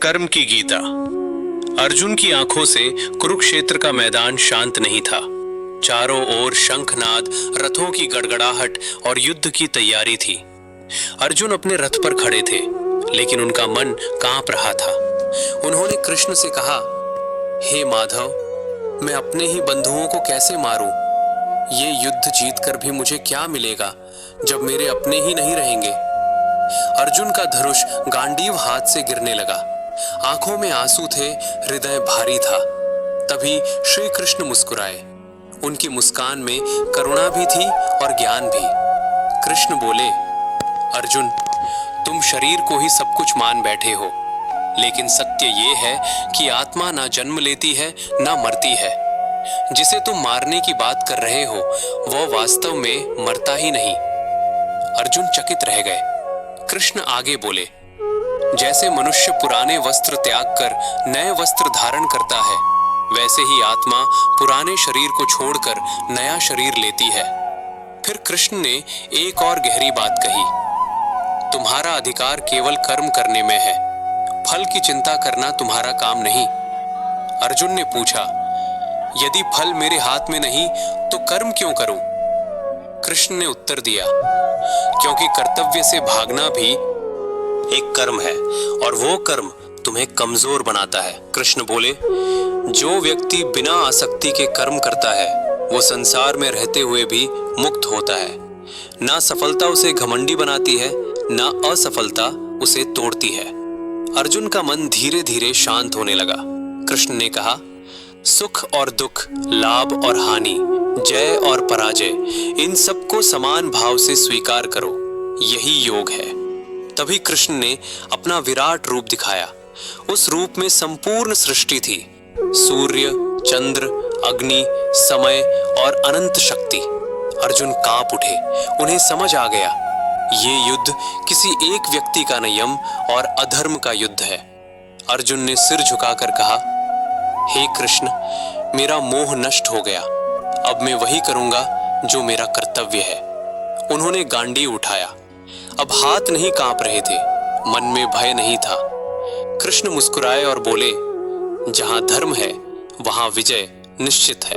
कर्म की गीता। अर्जुन की आंखों से कुरुक्षेत्र का मैदान शांत नहीं था। चारों ओर शंखनाद, रथों की गड़गड़ाहट और युद्ध की तैयारी थी। अर्जुन अपने रथ पर खड़े थे, लेकिन उनका मन कांप रहा था। उन्होंने कृष्ण से कहा, हे माधव, मैं अपने ही बंधुओं को कैसे मारूं? ये युद्ध जीतकर भी मुझे क्या मिलेगा जब मेरे अपने ही नहीं रहेंगे? अर्जुन का धनुष गांडीव हाथ से गिरने लगा। आंखों में आंसू थे, हृदय भारी था। तभी श्री कृष्ण मुस्कुराए। उनकी मुस्कान में करुणा भी थी और ज्ञान भी। कृष्ण बोले, अर्जुन, तुम शरीर को ही सब कुछ मान बैठे हो, लेकिन सत्य ये है कि आत्मा ना जन्म लेती है ना मरती है। जिसे तुम मारने की बात कर रहे हो वह वास्तव में मरता ही नहीं। अर्जुन चकित रह गए। कृष्ण आगे बोले, जैसे मनुष्य पुराने वस्त्र त्याग कर नए वस्त्र धारण करता है, वैसे ही आत्मा पुराने शरीर को छोड़कर नया शरीर लेती है। फिर कृष्ण ने एक और गहरी बात कही, तुम्हारा अधिकार केवल कर्म करने में है, फल की चिंता करना तुम्हारा काम नहीं। अर्जुन ने पूछा, यदि फल मेरे हाथ में नहीं तो कर्म क्यों करूं? कृष्ण ने उत्तर दिया, क्योंकि कर्तव्य से भागना भी एक कर्म है और वो कर्म तुम्हें कमजोर बनाता है। कृष्ण बोले, जो व्यक्ति बिना आसक्ति के कर्म करता है वो संसार में रहते हुए भी मुक्त होता है। ना सफलता उसे घमंडी बनाती है, ना असफलता उसे तोड़ती है। अर्जुन का मन धीरे धीरे शांत होने लगा। कृष्ण ने कहा, सुख और दुख, लाभ और हानि, जय और पराजय, इन सबको समान भाव से स्वीकार करो, यही योग है। तभी कृष्ण ने अपना विराट रूप दिखाया। उस रूप में संपूर्ण सृष्टि थी, सूर्य, चंद्र, अग्नि, समय और अनंत शक्ति। अर्जुन कांप उठे। उन्हें समझ आ गया, ये युद्ध किसी एक व्यक्ति का नियम और अधर्म का युद्ध है। अर्जुन ने सिर झुकाकर कहा, हे कृष्ण, मेरा मोह नष्ट हो गया। अब मैं वही करूंगा जो मेरा कर्तव्य है। उन्होंने गांडी उठाया। अब हाथ नहीं कांप रहे थे, मन में भय नहीं था। कृष्ण मुस्कुराए और बोले, जहां धर्म है वहां विजय निश्चित है।